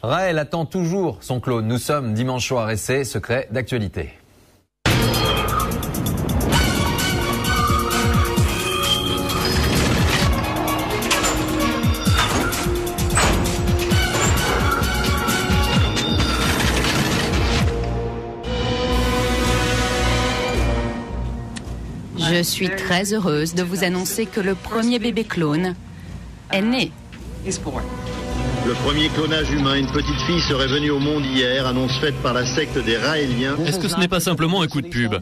Raël attend toujours son clone. Nous sommes dimanche soir et c'est Secret d'actualité. Je suis très heureuse de vous annoncer que le premier bébé clone est né. Le premier clonage humain, une petite fille serait venue au monde hier, annonce faite par la secte des Raéliens. Est-ce que ce n'est pas simplement un coup de pub?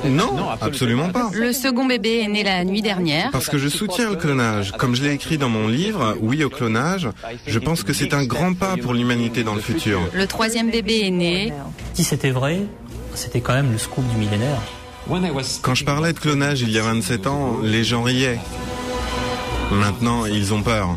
Non, absolument pas. Le second bébé est né la nuit dernière. Parce que je soutiens le clonage. Comme je l'ai écrit dans mon livre, Oui au clonage, je pense que c'est un grand pas pour l'humanité dans le futur. Le troisième bébé est né. Si c'était vrai, c'était quand même le scoop du millénaire. Quand je parlais de clonage il y a 27 ans, les gens riaient. Maintenant, ils ont peur.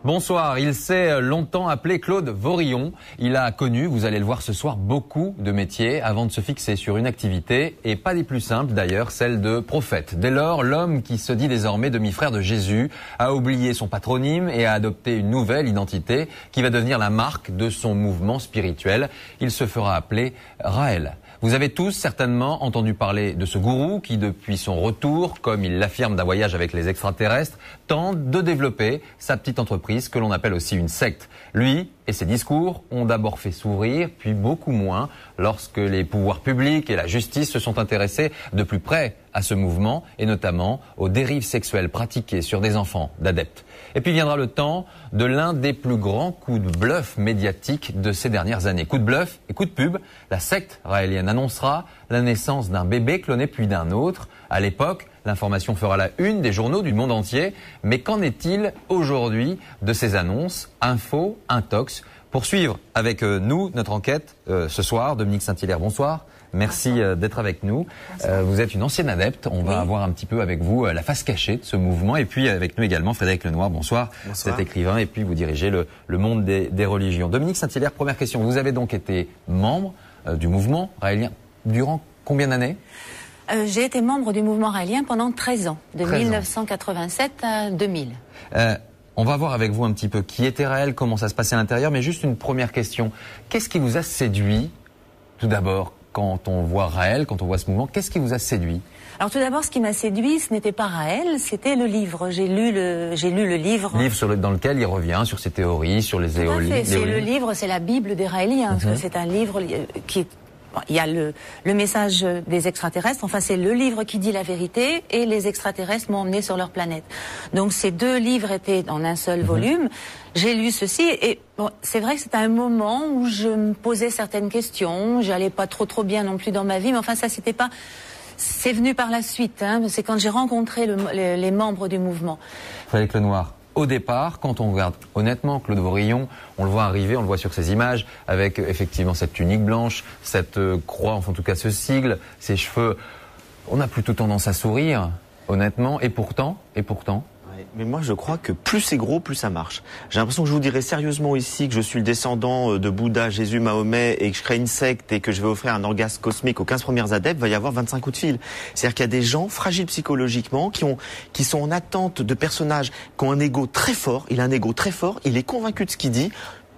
Bonsoir, il s'est longtemps appelé Claude Vorillon. Il a connu, vous allez le voir ce soir, beaucoup de métiers avant de se fixer sur une activité, et pas des plus simples d'ailleurs, celle de prophète. Dès lors, l'homme qui se dit désormais demi-frère de Jésus a oublié son patronyme et a adopté une nouvelle identité qui va devenir la marque de son mouvement spirituel. Il se fera appeler Raël. Vous avez tous certainement entendu parler de ce gourou qui, depuis son retour, comme il l'affirme d'un voyage avec les extraterrestres, tente de développer sa petite entreprise que l'on appelle aussi une secte. Lui et ses discours ont d'abord fait sourire, puis beaucoup moins, lorsque les pouvoirs publics et la justice se sont intéressés de plus près à ce mouvement, et notamment aux dérives sexuelles pratiquées sur des enfants d'adeptes. Et puis viendra le temps de l'un des plus grands coups de bluff médiatiques de ces dernières années. Coup de bluff et coup de pub, la secte raélienne annoncera la naissance d'un bébé cloné puis d'un autre. À l'époque, l'information fera la une des journaux du monde entier. Mais qu'en est-il aujourd'hui de ces annonces? Info, intox. Pour suivre avec nous notre enquête ce soir, Dominique Saint-Hilaire, bonsoir. Merci d'être avec nous. Vous êtes une ancienne adepte. On va voir un petit peu avec vous la face cachée de ce mouvement. Et puis avec nous également Frédéric Lenoir. Bonsoir. Bonsoir. Vous êtes écrivain et puis vous dirigez le monde des religions. Dominique Saint-Hilaire, première question. Vous avez donc été membre du mouvement raélien durant combien d'années? J'ai été membre du mouvement raélien pendant 13 ans, de 1987 à 2000. On va voir avec vous un petit peu qui était Raël, comment ça se passait à l'intérieur. Mais juste une première question. Qu'est-ce qui vous a séduit, tout d'abord, quand on voit Raël, quand on voit ce mouvement? Qu'est-ce qui vous a séduit? Alors tout d'abord, ce qui m'a séduit, ce n'était pas Raël, c'était le livre. J'ai lu le livre. Livre dans lequel il revient sur ses théories, sur les éoliennes. C'est le livre, c'est la Bible des Raéliens. Parce que c'est un livre qui est... Il y a le message des extraterrestres, enfin c'est le livre qui dit la vérité et les extraterrestres m'ont emmené sur leur planète. Donc ces deux livres étaient en un seul volume. J'ai lu ceci et bon, c'est vrai que c'était un moment où je me posais certaines questions, j'allais pas trop bien non plus dans ma vie, mais enfin ça c'était pas... C'est venu par la suite, hein, c'est quand j'ai rencontré les membres du mouvement. Frédéric Lenoir. Au départ, quand on regarde honnêtement Claude Vorillon, on le voit arriver, on le voit sur ces images, avec effectivement cette tunique blanche, cette croix, enfin en tout cas ce sigle, ses cheveux. On a plutôt tendance à sourire, honnêtement, et pourtant. Mais moi je crois que plus c'est gros, plus ça marche. J'ai l'impression que je vous dirais sérieusement ici que je suis le descendant de Bouddha, Jésus, Mahomet et que je crée une secte et que je vais offrir un orgasme cosmique aux 15 premières adeptes, va y avoir 25 coups de fil. C'est-à-dire qu'il y a des gens fragiles psychologiquement qui sont en attente de personnages qui ont un ego très fort, il a un ego très fort, il est convaincu de ce qu'il dit.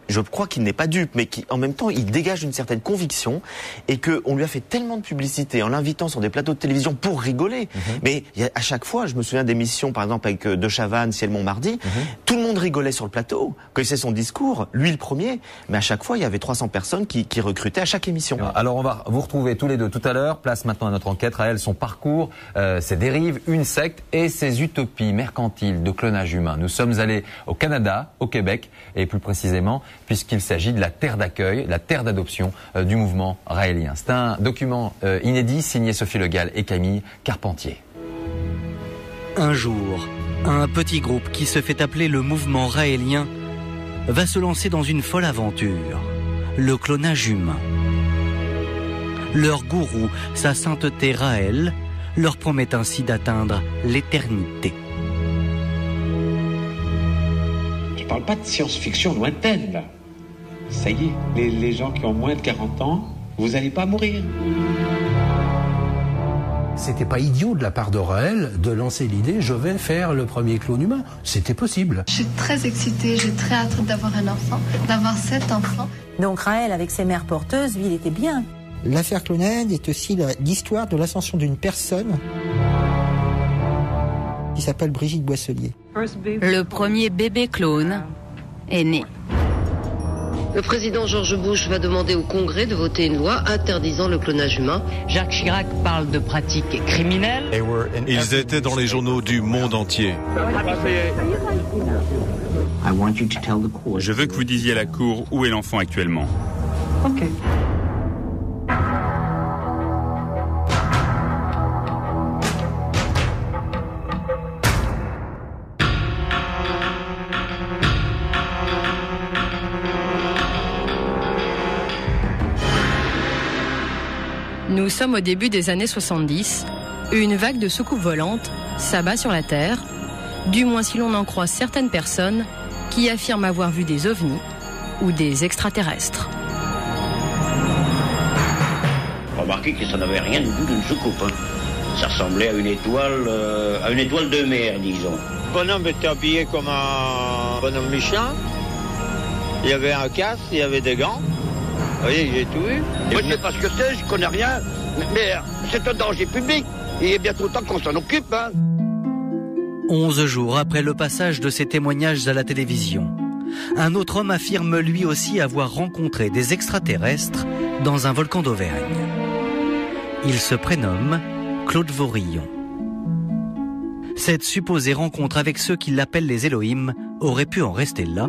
Je crois qu'il n'est pas dupe, mais qui, en même temps, il dégage une certaine conviction et qu'on lui a fait tellement de publicité en l'invitant sur des plateaux de télévision pour rigoler. Mais à chaque fois, je me souviens d'émissions, par exemple, avec De Chavannes, Ciel Montmardi, tout le monde rigolait sur le plateau, connaissait son discours, lui le premier, mais à chaque fois, il y avait 300 personnes qui recrutaient à chaque émission. Alors, on va vous retrouver tous les deux tout à l'heure. Place maintenant à notre enquête, Raël, son parcours, ses dérives, une secte et ses utopies mercantiles de clonage humain. Nous sommes allés au Canada, au Québec, et plus précisément, puisqu'il s'agit de la terre d'accueil, la terre d'adoption du mouvement raélien. C'est un document inédit signé Sophie Le Gall et Camille Carpentier. Un jour, un petit groupe qui se fait appeler le mouvement raélien va se lancer dans une folle aventure, le clonage humain. Leur gourou, sa sainteté Raël, leur promet ainsi d'atteindre l'éternité. Je parle pas de science-fiction lointaine, là. Ça y est, les gens qui ont moins de 40 ans, vous n'allez pas mourir. C'était pas idiot de la part de Raël de lancer l'idée « je vais faire le premier clone humain ». C'était possible. Je suis très excitée, j'ai très hâte d'avoir un enfant, d'avoir 7 enfants. Donc Raël, avec ses mères porteuses, lui, il était bien. L'affaire Cloned est aussi l'histoire de l'ascension d'une personne qui s'appelle Brigitte Boisselier. Le premier bébé clone est né. Le président George Bush va demander au Congrès de voter une loi interdisant le clonage humain. Jacques Chirac parle de pratiques criminelles. Ils étaient dans les journaux du monde entier. Je veux que vous disiez à la Cour où est l'enfant actuellement. Ok. Nous sommes au début des années 70. Une vague de soucoupes volantes s'abat sur la Terre, du moins si l'on en croit certaines personnes qui affirment avoir vu des ovnis ou des extraterrestres. Remarquez que ça n'avait rien du tout d'une soucoupe. Hein. Ça ressemblait à une étoile de mer, disons. Le bonhomme était habillé comme un bonhomme Michelin. Il y avait un casque, il y avait des gants. Vous voyez, j'ai tout vu. Moi, je sais pas ce que c'est, je connais rien. Mais c'est un danger public. Il est bientôt temps qu'on s'en occupe. Hein. 11 jours après le passage de ces témoignages à la télévision, un autre homme affirme lui aussi avoir rencontré des extraterrestres dans un volcan d'Auvergne. Il se prénomme Claude Vorillon. Cette supposée rencontre avec ceux qui l'appellent les Elohim aurait pu en rester là.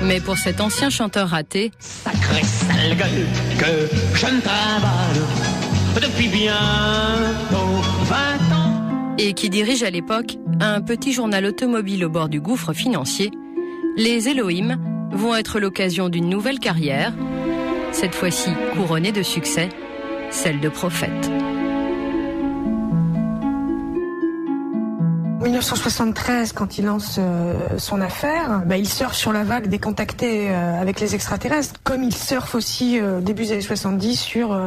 Mais pour cet ancien chanteur raté, sacré sale gueule que je ne travaille depuis bientôt 20 ans. Et qui dirige à l'époque un petit journal automobile au bord du gouffre financier, les Elohim vont être l'occasion d'une nouvelle carrière, cette fois-ci couronnée de succès, celle de prophète. En 1973, quand il lance son affaire, il surfe sur la vague des contactés avec les extraterrestres, comme il surfe aussi début des années 70 sur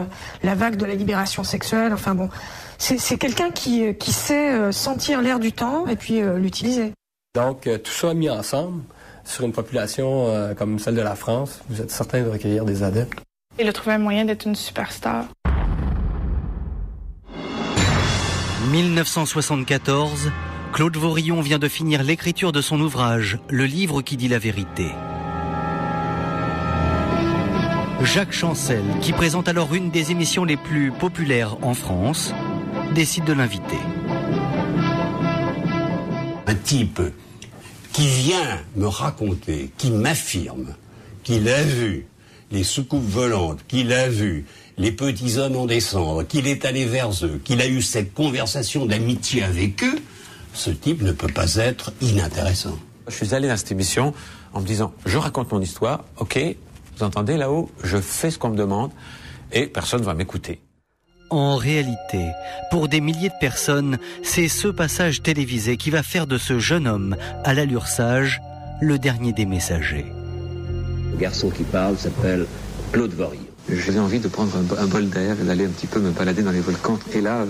la vague de la libération sexuelle. Enfin bon, c'est quelqu'un qui sait sentir l'air du temps et puis l'utiliser. Donc tout ça mis ensemble sur une population comme celle de la France, vous êtes certain de recueillir des adeptes. Il a trouvé un moyen d'être une superstar. 1974, Claude Vorillon vient de finir l'écriture de son ouvrage, Le livre qui dit la vérité. Jacques Chancel, qui présente alors une des émissions les plus populaires en France, décide de l'inviter. Un type qui vient me raconter, qui m'affirme qu'il a vu les soucoupes volantes, qu'il a vu les petits hommes en descendre, qu'il est allé vers eux, qu'il a eu cette conversation d'amitié avec eux, ce type ne peut pas être inintéressant. Je suis allé dans cette émission en me disant, je raconte mon histoire, ok, vous entendez là-haut, je fais ce qu'on me demande et personne ne va m'écouter. En réalité, pour des milliers de personnes, c'est ce passage télévisé qui va faire de ce jeune homme à l'allure sage le dernier des messagers. Le garçon qui parle s'appelle Claude Vorillon. J'avais envie de prendre un bol d'air et d'aller un petit peu me balader dans les volcans. Et là,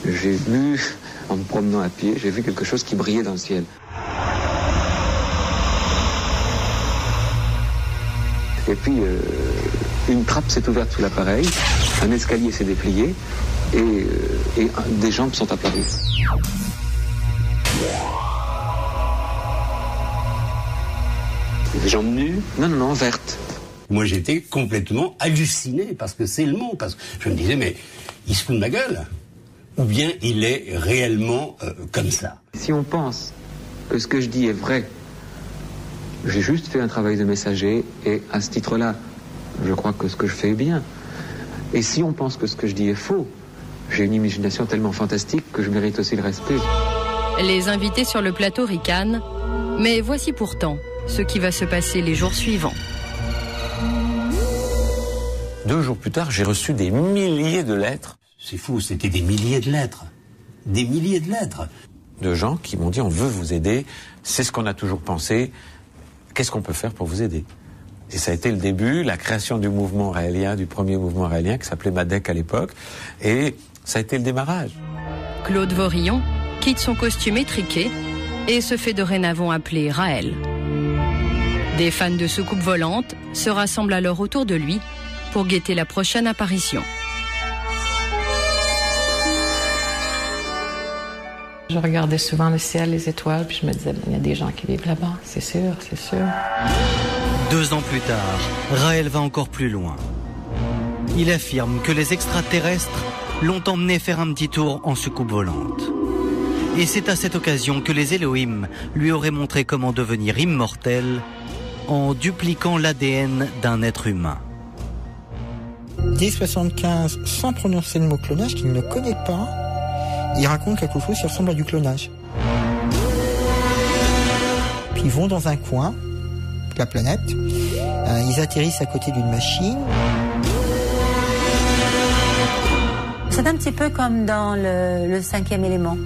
j'ai vu, en me promenant à pied, j'ai vu quelque chose qui brillait dans le ciel. Et puis, une trappe s'est ouverte sous l'appareil, un escalier s'est déplié et des jambes sont apparues. Des jambes nues? Non, vertes. Moi, j'étais complètement halluciné, parce que c'est le mot, parce que je me disais, mais il se fout de ma gueule, ou bien il est réellement comme ça. Si on pense que ce que je dis est vrai, j'ai juste fait un travail de messager, et à ce titre-là, je crois que ce que je fais est bien. Et si on pense que ce que je dis est faux, j'ai une imagination tellement fantastique que je mérite aussi le respect. Les invités sur le plateau ricanent, mais voici pourtant ce qui va se passer les jours suivants. 2 jours plus tard, j'ai reçu des milliers de lettres. C'est fou, c'était des milliers de lettres. Des milliers de lettres. De gens qui m'ont dit, on veut vous aider, c'est ce qu'on a toujours pensé, qu'est-ce qu'on peut faire pour vous aider? Et ça a été le début, la création du mouvement raélien, du premier mouvement raélien qui s'appelait MADEC à l'époque. Et ça a été le démarrage. Claude Vorillon quitte son costume étriqué et se fait dorénavant appeler Raël. Des fans de soucoupes volantes se rassemblent alors autour de lui pour guetter la prochaine apparition. Je regardais souvent le ciel, les étoiles, puis je me disais, il y a des gens qui vivent là-bas, c'est sûr, c'est sûr. 2 ans plus tard, Raël va encore plus loin. Il affirme que les extraterrestres l'ont emmené faire un petit tour en soucoupe volante. Et c'est à cette occasion que les Elohim lui auraient montré comment devenir immortel en dupliquant l'ADN d'un être humain. Dès 75, sans prononcer le mot clonage, qu'il ne connaît pas, il raconte quelque chose qui ressemble à du clonage. Puis ils vont dans un coin de la planète, ils atterrissent à côté d'une machine. C'est un petit peu comme dans le 5e élément.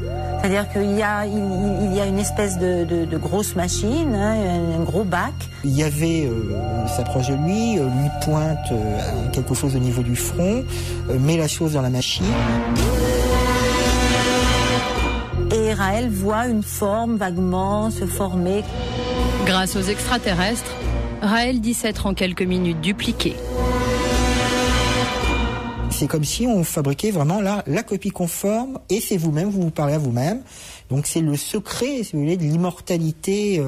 C'est-à-dire qu'il y a une espèce de grosse machine, un gros bac. Yahvé s'approche de lui, lui pointe quelque chose au niveau du front, met la chose dans la machine. Et Raël voit une forme vaguement se former. Grâce aux extraterrestres, Raël dit s'être en quelques minutes dupliqué. C'est comme si on fabriquait vraiment la copie conforme, et c'est vous-même, vous parlez à vous-même. Donc c'est le secret, si vous voulez, de l'immortalité,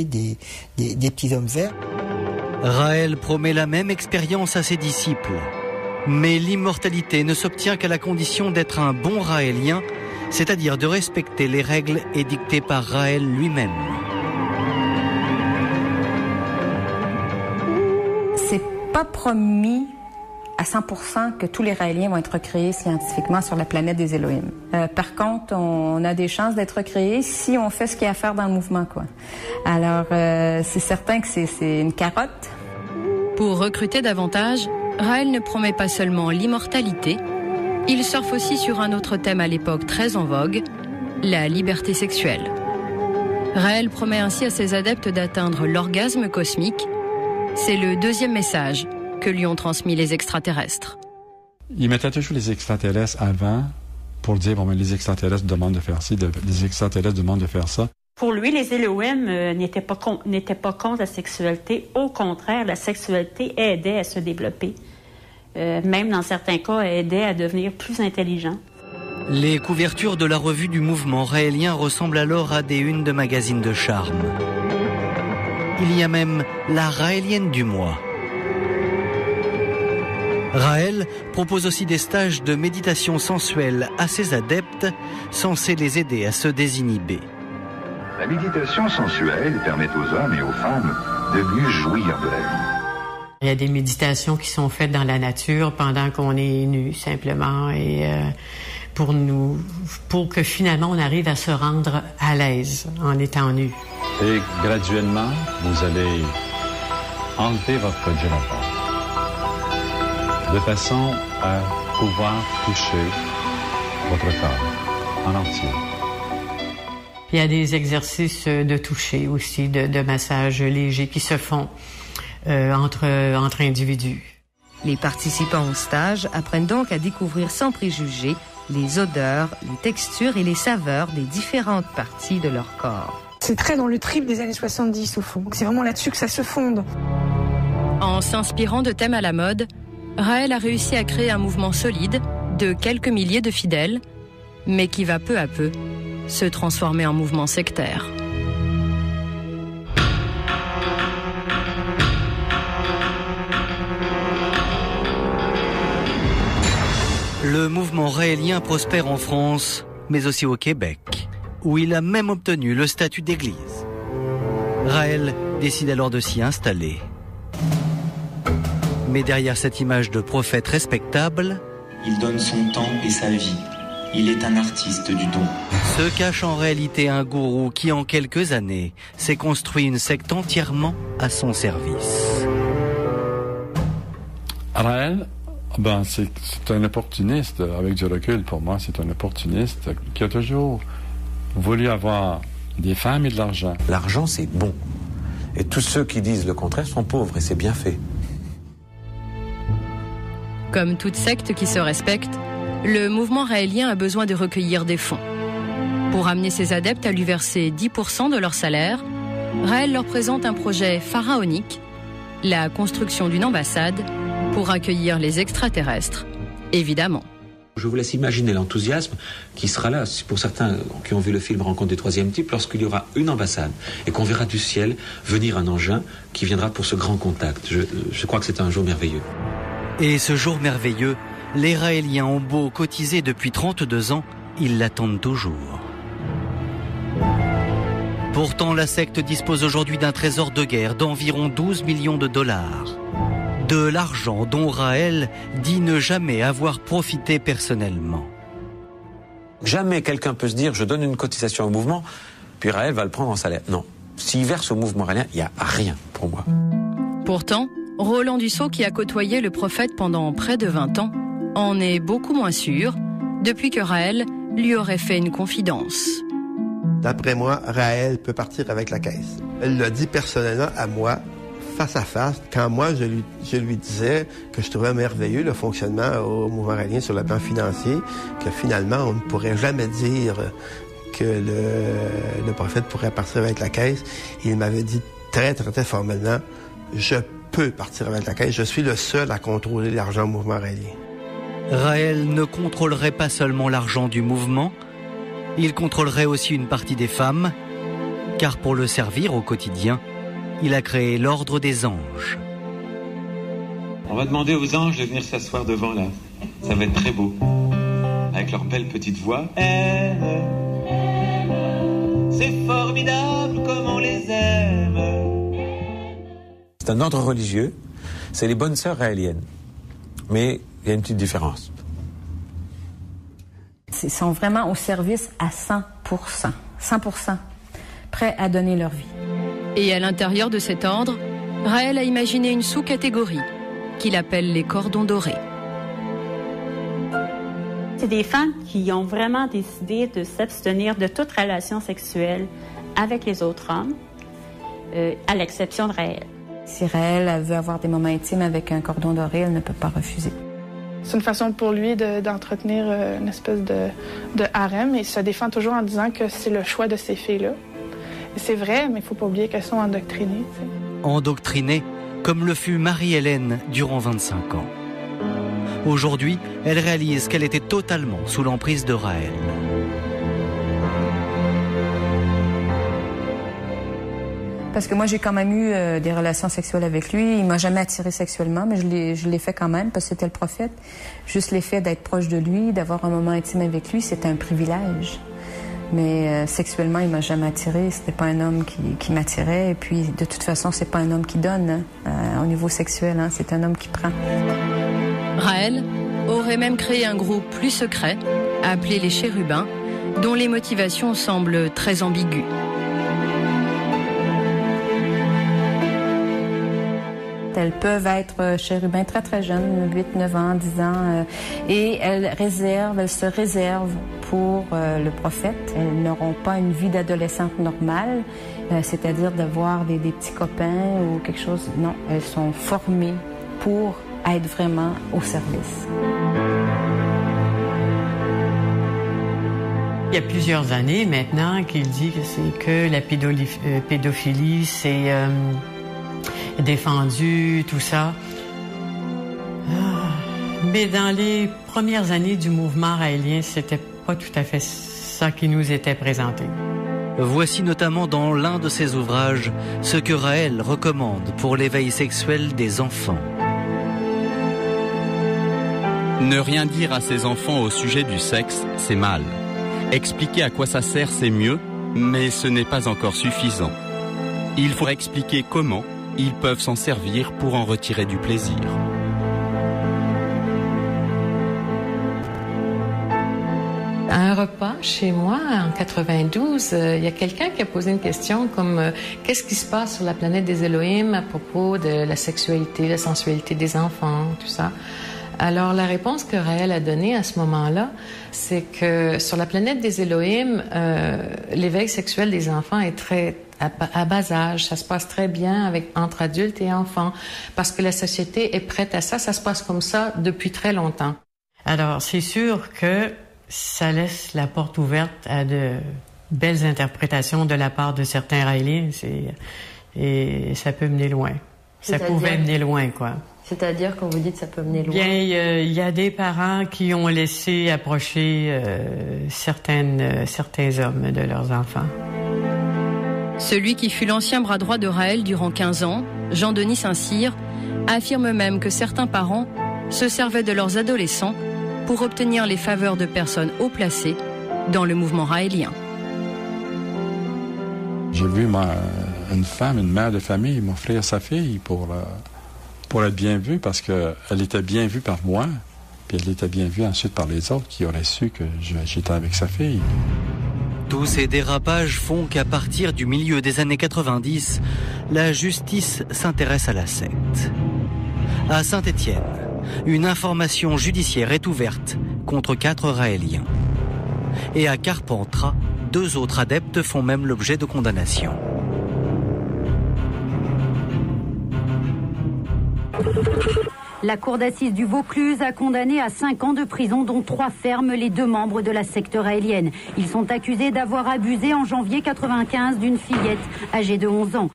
des petits hommes verts. Raël promet la même expérience à ses disciples. Mais l'immortalité ne s'obtient qu'à la condition d'être un bon raélien, c'est-à-dire de respecter les règles édictées par Raël lui-même. C'est pas promis à 100% que tous les Raéliens vont être créés scientifiquement sur la planète des Elohim. Par contre, on a des chances d'être créés si on fait ce qu'il y a à faire dans le mouvement, quoi. Alors, c'est certain que c'est une carotte. Pour recruter davantage, Raël ne promet pas seulement l'immortalité, il surfe aussi sur un autre thème à l'époque très en vogue, la liberté sexuelle. Raël promet ainsi à ses adeptes d'atteindre l'orgasme cosmique. C'est le 2e message que lui ont transmis les extraterrestres. Il mettait toujours les extraterrestres avant pour dire, bon, mais les extraterrestres demandent de faire ci, les extraterrestres demandent de faire ça. Pour lui, les Elohim n'étaient pas contre la sexualité. Au contraire, la sexualité aidait à se développer. Même dans certains cas, aidait à devenir plus intelligent. Les couvertures de la revue du mouvement raélien ressemblent alors à des unes de magazines de charme. Il y a même la raélienne du mois. Raël propose aussi des stages de méditation sensuelle à ses adeptes, censés les aider à se désinhiber. La méditation sensuelle permet aux hommes et aux femmes de mieux jouir de la vie. Il y a des méditations qui sont faites dans la nature pendant qu'on est nu, simplement, et pour que finalement on arrive à se rendre à l'aise en étant nu. Et graduellement, vous allez enlever votre djellaba de façon à pouvoir toucher votre corps en entier. Il y a des exercices de toucher aussi, de massage léger qui se font entre individus. Les participants au stage apprennent donc à découvrir sans préjugés les odeurs, les textures et les saveurs des différentes parties de leur corps. C'est très dans le trip des années 70 au fond. C'est vraiment là-dessus que ça se fonde. En s'inspirant de thèmes à la mode, Raël a réussi à créer un mouvement solide de quelques milliers de fidèles, mais qui va peu à peu se transformer en mouvement sectaire. Le mouvement raélien prospère en France, mais aussi au Québec, où il a même obtenu le statut d'église. Raël décide alors de s'y installer. Mais derrière cette image de prophète respectable, il donne son temps et sa vie. Il est un artiste du don. Se cache en réalité un gourou qui, en quelques années, s'est construit une secte entièrement à son service. Raël, c'est un opportuniste, avec du recul pour moi, c'est un opportuniste qui a toujours voulu avoir des femmes et de l'argent. L'argent, c'est bon. Et tous ceux qui disent le contraire sont pauvres, et c'est bien fait. Comme toute secte qui se respecte, le mouvement raélien a besoin de recueillir des fonds. Pour amener ses adeptes à lui verser 10% de leur salaire, Raël leur présente un projet pharaonique, la construction d'une ambassade pour accueillir les extraterrestres, évidemment. Je vous laisse imaginer l'enthousiasme qui sera là, pour certains qui ont vu le film Rencontre du troisième type, lorsqu'il y aura une ambassade et qu'on verra du ciel venir un engin qui viendra pour ce grand contact. Je crois que c'est un jour merveilleux. Et ce jour merveilleux, les Raéliens ont beau cotiser depuis 32 ans, ils l'attendent toujours. Pourtant, la secte dispose aujourd'hui d'un trésor de guerre d'environ 12 millions de dollars. De l'argent dont Raël dit ne jamais avoir profité personnellement. Jamais quelqu'un peut se dire je donne une cotisation au mouvement, puis Raël va le prendre en salaire. Non. S'il verse au mouvement raélien, il n'y a rien pour moi. Pourtant, Roland Dussault, qui a côtoyé le prophète pendant près de 20 ans, en est beaucoup moins sûr depuis que Raël lui aurait fait une confidence. D'après moi, Raël peut partir avec la caisse. Elle l'a dit personnellement à moi, face à face, quand moi je lui disais que je trouvais merveilleux le fonctionnement au mouvement raélien sur le plan financier, que finalement on ne pourrait jamais dire que le prophète pourrait partir avec la caisse. Il m'avait dit très formellement, je peux partir avec la caisse, je suis le seul à contrôler l'argent au mouvement raélien. Raël ne contrôlerait pas seulement l'argent du mouvement, il contrôlerait aussi une partie des femmes, car pour le servir au quotidien, il a créé l'ordre des anges. On va demander aux anges de venir s'asseoir devant là. Ça va être très beau. Avec leur belle petite voix. C'est formidable comme on les aime. C'est un ordre religieux. C'est les bonnes sœurs raéliennes. Mais il y a une petite différence. Ils sont vraiment au service à 100%. 100%. Prêts à donner leur vie. Et à l'intérieur de cet ordre, Raël a imaginé une sous-catégorie qu'il appelle les cordons dorés. C'est des femmes qui ont vraiment décidé de s'abstenir de toute relation sexuelle avec les autres hommes, à l'exception de Raël. Si Raël veut avoir des moments intimes avec un cordon doré, elle ne peut pas refuser. C'est une façon pour lui d'entretenir une espèce de harem, et il se défend toujours en disant que c'est le choix de ces filles-là. C'est vrai, mais il ne faut pas oublier qu'elles sont endoctrinées. T'sais. Endoctrinées, comme le fut Marie-Hélène durant 25 ans. Aujourd'hui, elle réalise qu'elle était totalement sous l'emprise de Raël. Parce que moi, j'ai quand même eu des relations sexuelles avec lui. Il m'a jamais attiré sexuellement, mais je l'ai fait quand même parce que c'était le prophète. Juste l'effet d'être proche de lui, d'avoir un moment intime avec lui, c'était un privilège. Mais sexuellement, il m'a jamais attiré. C'était pas un homme qui m'attirait. Et puis, de toute façon, c'est pas un homme qui donne au niveau sexuel. Hein, c'est un homme qui prend. Raël aurait même créé un groupe plus secret, appelé les Chérubins, dont les motivations semblent très ambiguës. Elles peuvent être chérubins très très jeunes, 8, 9 ans, 10 ans, et elles se réservent pour le prophète. Elles n'auront pas une vie d'adolescente normale, c'est-à-dire d'avoir des petits copains ou quelque chose. Non, elles sont formées pour être vraiment au service. Il y a plusieurs années maintenant qu'il dit que c'est que la pédophilie, c'est défendu, tout ça. Mais dans les premières années du mouvement raélien, c'était pas tout à fait ça qui nous était présenté. Voici notamment dans l'un de ses ouvrages ce que Raël recommande pour l'éveil sexuel des enfants. Ne rien dire à ses enfants au sujet du sexe, c'est mal. Expliquer à quoi ça sert, c'est mieux, mais ce n'est pas encore suffisant. Il faut expliquer comment ils peuvent s'en servir pour en retirer du plaisir. À un repas chez moi en 92, il y a quelqu'un qui a posé une question comme qu'est-ce qui se passe sur la planète des Elohim à propos de la sexualité, la sensualité des enfants, tout ça. Alors, la réponse que Raël a donnée à ce moment-là, c'est que sur la planète des Elohim, l'éveil sexuel des enfants est très à bas âge. Ça se passe très bien entre adultes et enfants parce que la société est prête à ça. Ça se passe comme ça depuis très longtemps. Alors, c'est sûr que ça laisse la porte ouverte à de belles interprétations de la part de certains Raéliens. Et ça peut mener loin. Ça pouvait mener loin, quoi. C'est-à-dire, quand vous dites ça peut mener loin? Bien, il y a des parents qui ont laissé approcher certains hommes de leurs enfants. Celui qui fut l'ancien bras droit de Raël durant 15 ans, Jean-Denis Saint-Cyr, affirme même que certains parents se servaient de leurs adolescents pour obtenir les faveurs de personnes haut placées dans le mouvement raélien. J'ai vu une femme, une mère de famille, m'offrir sa fille pour être bien vue parce qu'elle était bien vue par moi, puis elle était bien vue ensuite par les autres qui auraient su que j'étais avec sa fille. Tous ces dérapages font qu'à partir du milieu des années 90, la justice s'intéresse à la secte. À Saint-Étienne, une information judiciaire est ouverte contre 4 Raéliens. Et à Carpentras, 2 autres adeptes font même l'objet de condamnations. La cour d'assises du Vaucluse a condamné à 5 ans de prison, dont 3 fermes, les 2 membres de la secte raélienne. Ils sont accusés d'avoir abusé en janvier 95 d'une fillette âgée de 11 ans.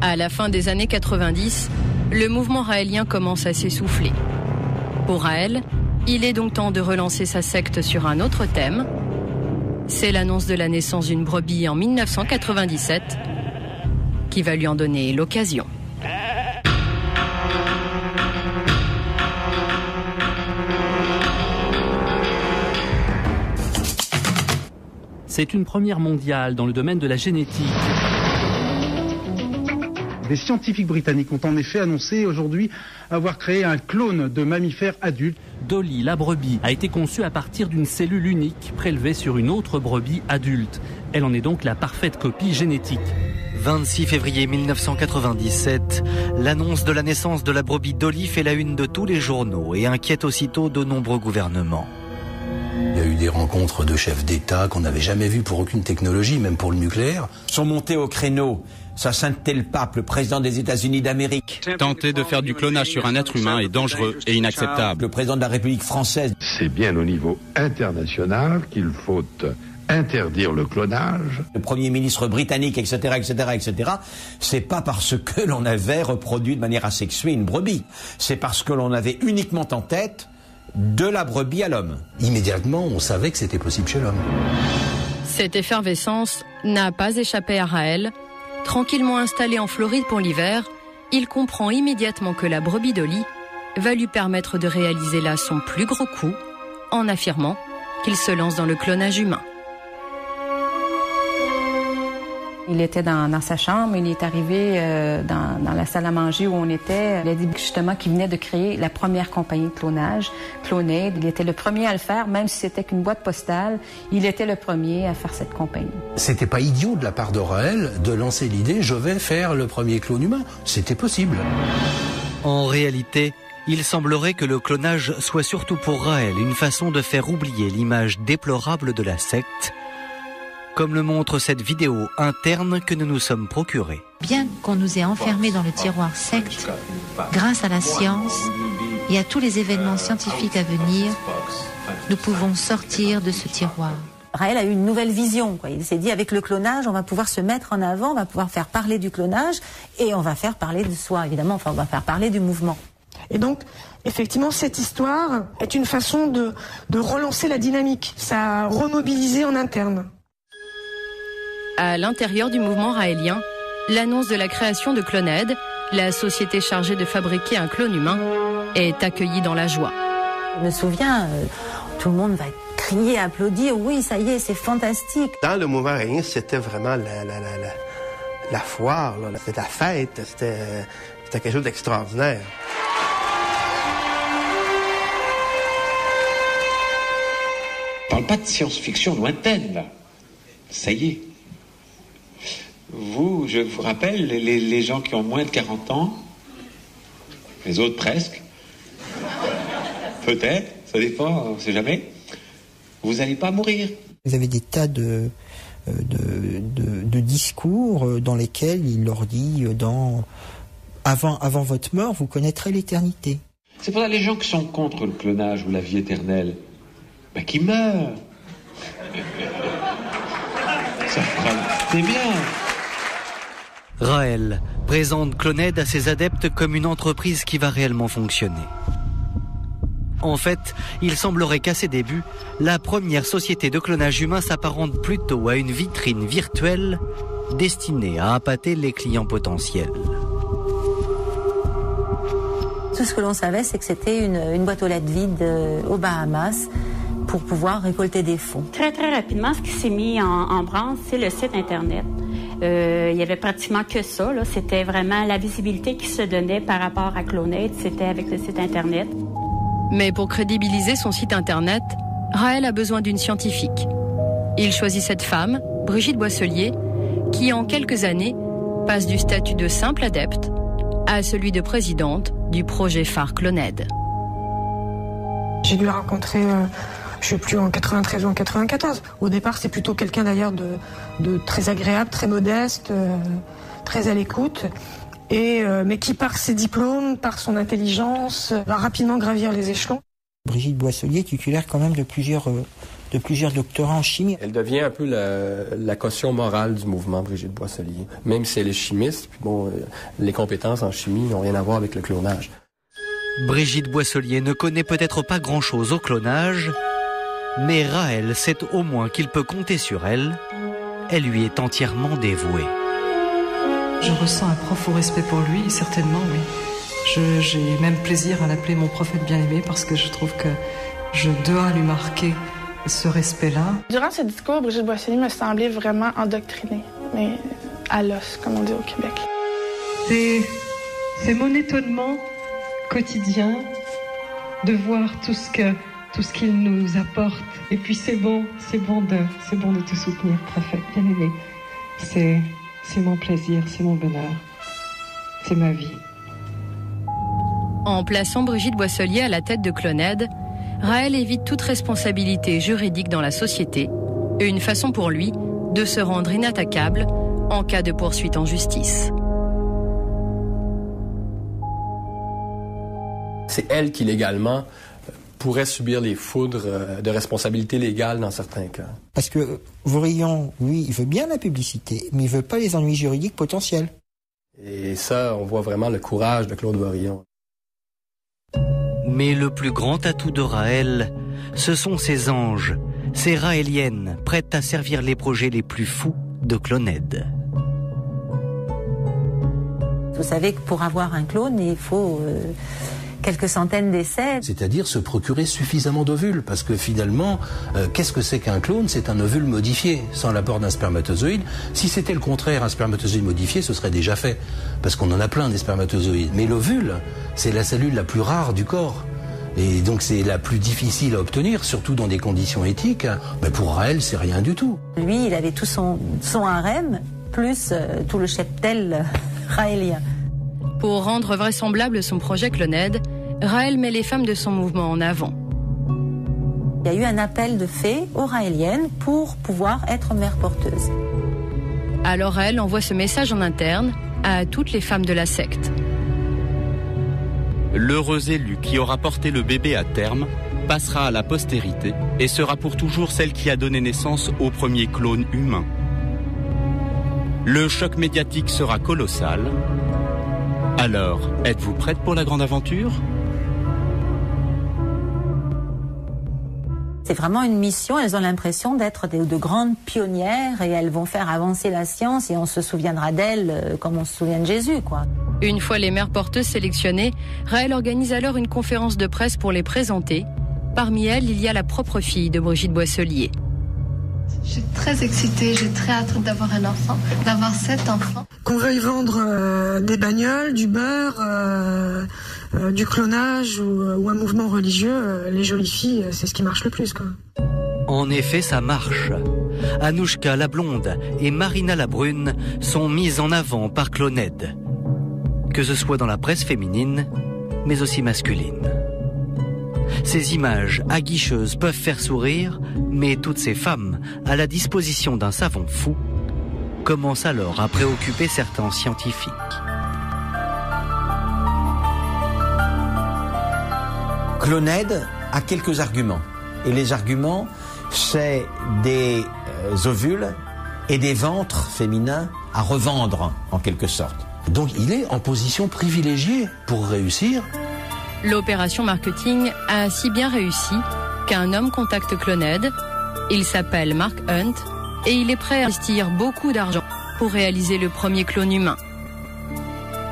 À la fin des années 90, le mouvement raélien commence à s'essouffler. Pour Raël, il est donc temps de relancer sa secte sur un autre thème. C'est l'annonce de la naissance d'une brebis en 1997 qui va lui en donner l'occasion. C'est une première mondiale dans le domaine de la génétique. Des scientifiques britanniques ont en effet annoncé aujourd'hui avoir créé un clone de mammifère adulte. Dolly, la brebis, a été conçue à partir d'une cellule unique prélevée sur une autre brebis adulte. Elle en est donc la parfaite copie génétique. 26 février 1997, l'annonce de la naissance de la brebis Dolly fait la une de tous les journaux et inquiète aussitôt de nombreux gouvernements. Il y a eu des rencontres de chefs d'État qu'on n'avait jamais vues pour aucune technologie, même pour le nucléaire. Sont montés au créneau Sa Sainteté le Pape, le président des États-Unis d'Amérique. Tenter de faire du clonage sur un être humain est dangereux et inacceptable. Le président de la République française. C'est bien au niveau international qu'il faut interdire le clonage. Le Premier ministre britannique, etc., c'est pas parce que l'on avait reproduit de manière asexuée une brebis. C'est parce que l'on avait uniquement en tête de la brebis à l'homme. Immédiatement, on savait que c'était possible chez l'homme. Cette effervescence n'a pas échappé à Raël. Tranquillement installé en Floride pour l'hiver, il comprend immédiatement que la brebis Dolly va lui permettre de réaliser là son plus gros coup, en affirmant qu'il se lance dans le clonage humain. Il était dans sa chambre, il est arrivé dans la salle à manger où on était. Il a dit justement qu'il venait de créer la première compagnie de clonage, Clonade. Il était le premier à le faire, même si c'était qu'une boîte postale. Il était le premier à faire cette compagnie. C'était pas idiot de la part de Raël de lancer l'idée « je vais faire le premier clone humain ». C'était possible. En réalité, il semblerait que le clonage soit surtout pour Raël une façon de faire oublier l'image déplorable de la secte, comme le montre cette vidéo interne que nous nous sommes procurée. Bien qu'on nous ait enfermés dans le tiroir secte, grâce à la science et à tous les événements scientifiques à venir, nous pouvons sortir de ce tiroir. Raël a eu une nouvelle vision, quoi. Il s'est dit, avec le clonage, on va pouvoir se mettre en avant, on va pouvoir faire parler du clonage et on va faire parler de soi, évidemment, enfin on va faire parler du mouvement. Et donc, effectivement, cette histoire est une façon de relancer la dynamique. Ça a remobilisé en interne. À l'intérieur du mouvement raélien, l'annonce de la création de Clonade, la société chargée de fabriquer un clone humain, est accueillie dans la joie. Je me souviens, tout le monde va crier, applaudir, oui, ça y est, c'est fantastique. Dans le mouvement raélien, c'était vraiment la foire, là. C'était la fête, c'était quelque chose d'extraordinaire. On parle pas de science-fiction lointaine, là. Ça y est. Vous, je vous rappelle, les gens qui ont moins de 40 ans, les autres presque, Peut-être, ça dépend, on ne sait jamais. Vous n'allez pas mourir. Vous avez des tas de discours dans lesquels il leur dit avant votre mort, vous connaîtrez l'éternité. C'est pour ça les gens qui sont contre le clonage ou la vie éternelle, qui meurent. C'est bien. Raël présente Cloned à ses adeptes comme une entreprise qui va réellement fonctionner. En fait, il semblerait qu'à ses débuts, la première société de clonage humain s'apparente plutôt à une vitrine virtuelle destinée à appâter les clients potentiels. Tout ce que l'on savait, c'est que c'était une boîte aux lettres vide aux Bahamas pour pouvoir récolter des fonds. Très, très rapidement, ce qui s'est mis en branle, c'est le site Internet. Il y avait pratiquement que ça. Là. C'était vraiment la visibilité qui se donnait par rapport à Cloned, c'était avec le site Internet. Mais pour crédibiliser son site Internet, Raël a besoin d'une scientifique. Il choisit cette femme, Brigitte Boisselier, qui en quelques années passe du statut de simple adepte à celui de présidente du projet phare Cloned. J'ai dû la rencontrer, je sais plus, en 93 ou en 94. Au départ, c'est plutôt quelqu'un d'ailleurs de très agréable, très modeste, très à l'écoute. Mais qui, par ses diplômes, par son intelligence, va rapidement gravir les échelons. Brigitte Boisselier, titulaire quand même de plusieurs doctorats en chimie. Elle devient un peu la caution morale du mouvement, Brigitte Boisselier. Même si elle est chimiste, puis les compétences en chimie n'ont rien à voir avec le clonage. Brigitte Boisselier ne connaît peut-être pas grand-chose au clonage, mais Raël sait au moins qu'il peut compter sur elle. Elle lui est entièrement dévouée. Je ressens un profond respect pour lui, certainement, oui. J'ai même plaisir à l'appeler mon prophète bien-aimé parce que je trouve que je dois lui marquer ce respect-là. Durant ce discours, Brigitte Boisselier me semblait vraiment endoctrinée, mais à l'os, comme on dit au Québec. C'est mon étonnement quotidien de voir tout ce qu'il nous apporte. Et puis c'est bon de te soutenir, prophète bien-aimé. C'est mon plaisir, c'est mon bonheur, c'est ma vie. En plaçant Brigitte Boisselier à la tête de Cloned, Raël évite toute responsabilité juridique dans la société, et une façon pour lui de se rendre inattaquable en cas de poursuite en justice. C'est elle qui, légalement, pourrait subir les foudres de responsabilité légale dans certains cas. Parce que Vorillon, lui, il veut bien la publicité, mais il veut pas les ennuis juridiques potentiels. Et ça, on voit vraiment le courage de Claude Vorillon. Mais le plus grand atout de Raël, ce sont ses anges, ces raéliennes prêtes à servir les projets les plus fous de Cloned. Vous savez que pour avoir un clone, il faut quelques centaines d'essais. C'est-à-dire se procurer suffisamment d'ovules, parce que finalement, qu'est-ce que c'est qu'un clone? C'est un ovule modifié, sans l'apport d'un spermatozoïde. Si c'était le contraire, un spermatozoïde modifié, ce serait déjà fait, parce qu'on en a plein des spermatozoïdes. Mais l'ovule, c'est la cellule la plus rare du corps. Et donc c'est la plus difficile à obtenir, surtout dans des conditions éthiques. Mais pour Raël, c'est rien du tout. Lui, il avait tout son harem, plus tout le cheptel raélien. Pour rendre vraisemblable son projet Cloned, Raël met les femmes de son mouvement en avant. Il y a eu un appel de fées aux raéliennes pour pouvoir être mère porteuse. Alors Raël envoie ce message en interne à toutes les femmes de la secte. L'heureuse élue qui aura porté le bébé à terme passera à la postérité et sera pour toujours celle qui a donné naissance au premier clone humain. Le choc médiatique sera colossal. Alors, êtes-vous prête pour la grande aventure ? C'est vraiment une mission, elles ont l'impression d'être de grandes pionnières et elles vont faire avancer la science et on se souviendra d'elles comme on se souvient de Jésus, quoi. Une fois les mères porteuses sélectionnées, Raël organise alors une conférence de presse pour les présenter. Parmi elles, il y a la propre fille de Brigitte Boisselier. Je suis très excitée, j'ai très hâte d'avoir un enfant, d'avoir 7 enfants. Qu'on veuille vendre des bagnoles, du beurre, du clonage ou un mouvement religieux, les jolies filles, c'est ce qui marche le plus, quoi. En effet, ça marche. Anouchka la blonde et Marina la brune sont mises en avant par Cloned, que ce soit dans la presse féminine, mais aussi masculine. Ces images aguicheuses peuvent faire sourire, mais toutes ces femmes, à la disposition d'un savant fou, commencent alors à préoccuper certains scientifiques. Cloned a quelques arguments. Et les arguments, c'est des ovules et des ventres féminins à revendre, en quelque sorte. Donc il est en position privilégiée pour réussir. L'opération marketing a si bien réussi qu'un homme contacte Cloned. Il s'appelle Mark Hunt et il est prêt à investir beaucoup d'argent pour réaliser le premier clone humain.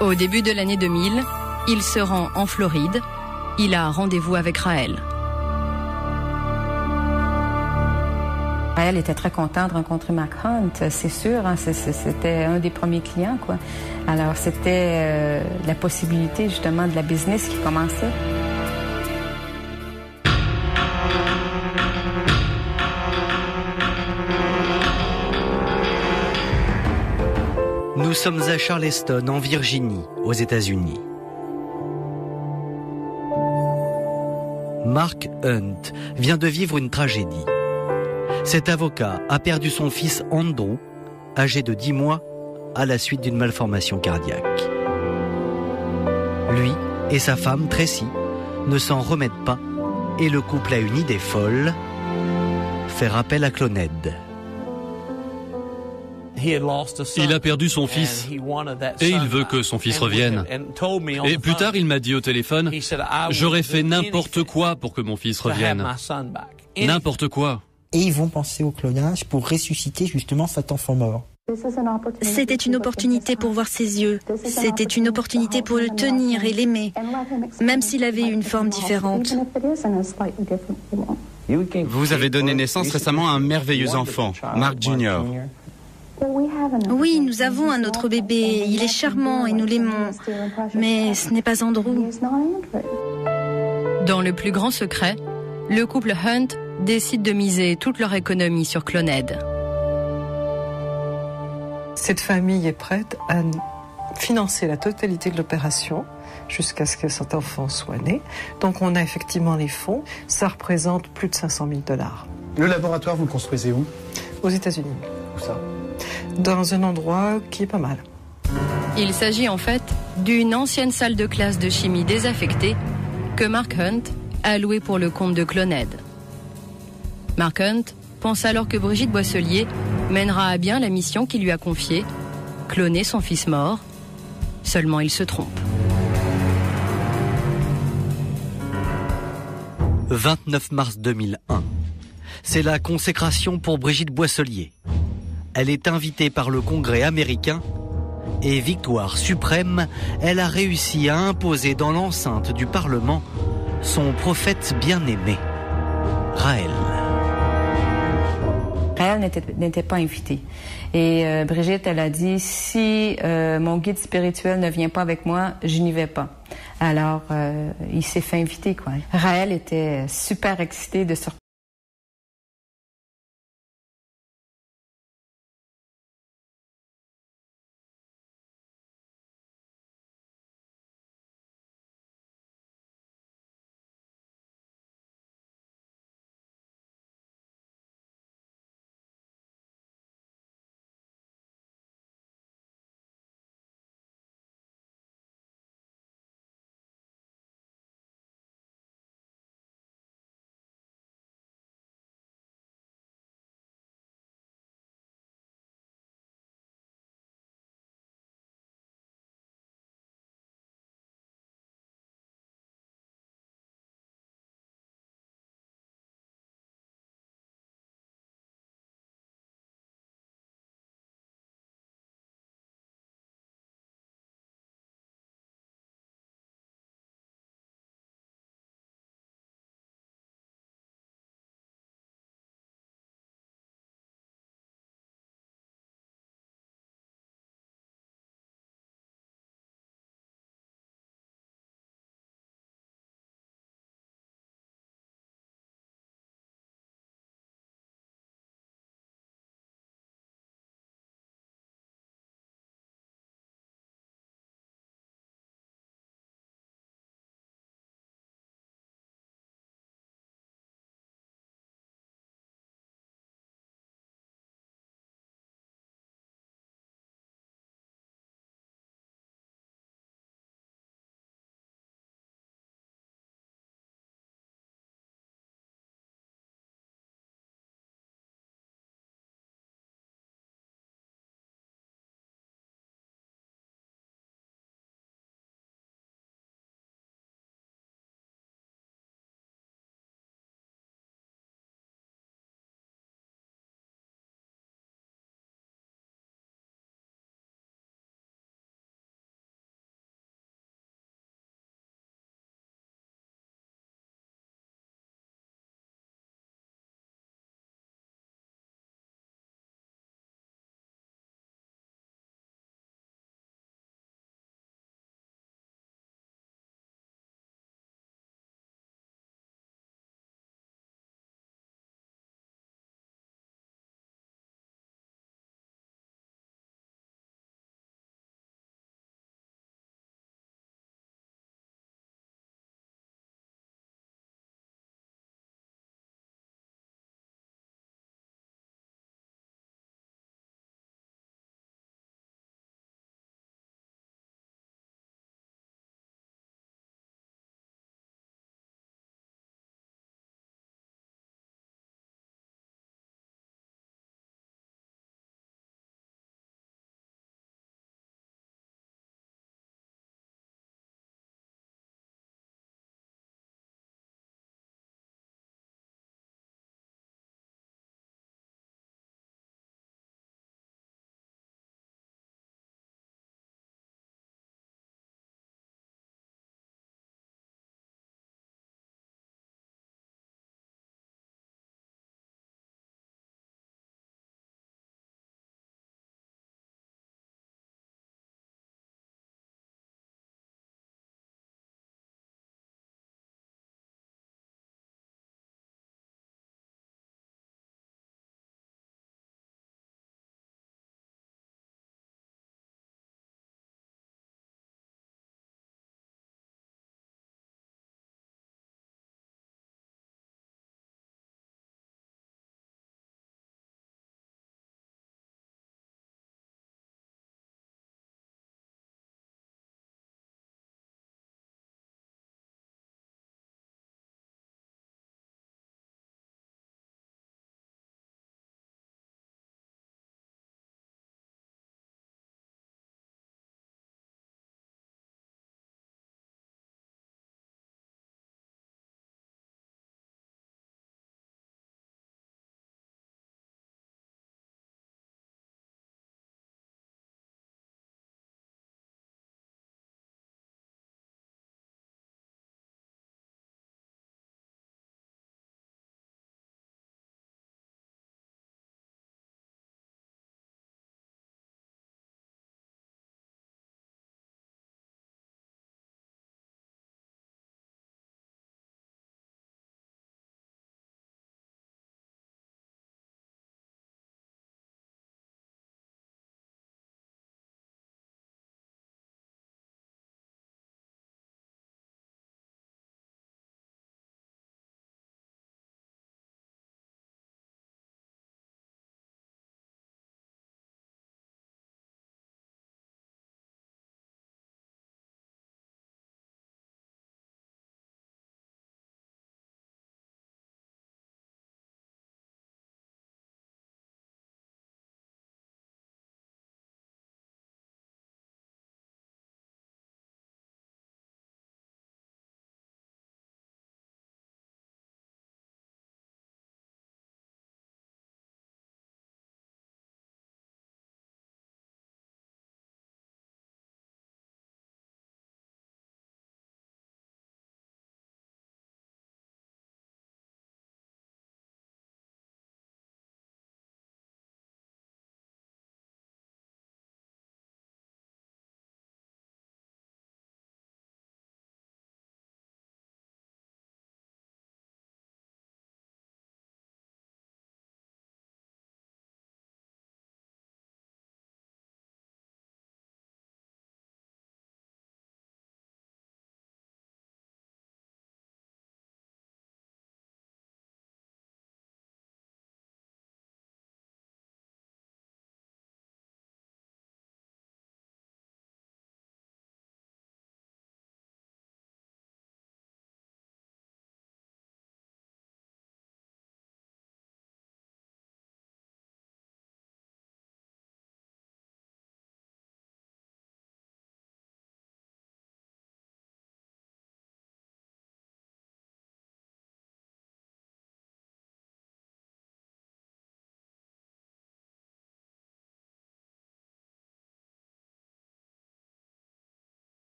Au début de l'année 2000, il se rend en Floride. Il a rendez-vous avec Raël. Raël était très content de rencontrer Mark Hunt, c'est sûr. Hein, c'était un des premiers clients, quoi. Alors, c'était la possibilité, justement, de la business qui commençait. Nous sommes à Charleston, en Virginie, aux États-Unis. Mark Hunt vient de vivre une tragédie. Cet avocat a perdu son fils Andrew, âgé de 10 mois, à la suite d'une malformation cardiaque. Lui et sa femme, Tracy, ne s'en remettent pas et le couple a une idée folle, faire appel à Cloned. Il a perdu son fils et il veut que son fils revienne. Et plus tard, il m'a dit au téléphone, j'aurais fait n'importe quoi pour que mon fils revienne. N'importe quoi. Et ils vont penser au clonage pour ressusciter justement cet enfant mort. C'était une opportunité pour voir ses yeux. C'était une opportunité pour le tenir et l'aimer, même s'il avait une forme différente. Vous avez donné naissance récemment à un merveilleux enfant, Mark Jr. Oui, nous avons un autre bébé. Il est charmant et nous l'aimons. Mais ce n'est pas Andrew. Dans le plus grand secret, le couple Hunt décide de miser toute leur économie sur Cloned. Cette famille est prête à financer la totalité de l'opération jusqu'à ce que cet enfant soit né. Donc on a effectivement les fonds. Ça représente plus de 500 000 $. Le laboratoire, vous le construisez où? Aux États-Unis. Où ça? Dans un endroit qui est pas mal. Il s'agit en fait d'une ancienne salle de classe de chimie désaffectée que Mark Hunt a louée pour le compte de Cloned. Mark Hunt pense alors que Brigitte Boisselier mènera à bien la mission qu'il lui a confiée, cloner son fils mort. Seulement il se trompe. 29 mars 2001. C'est la consécration pour Brigitte Boisselier. Elle est invitée par le Congrès américain et victoire suprême, elle a réussi à imposer dans l'enceinte du Parlement son prophète bien-aimé, Raël. Raël n'était pas invité. Et Brigitte, elle a dit, si mon guide spirituel ne vient pas avec moi, je n'y vais pas. Alors, il s'est fait inviter, quoi. Raël était super excité de se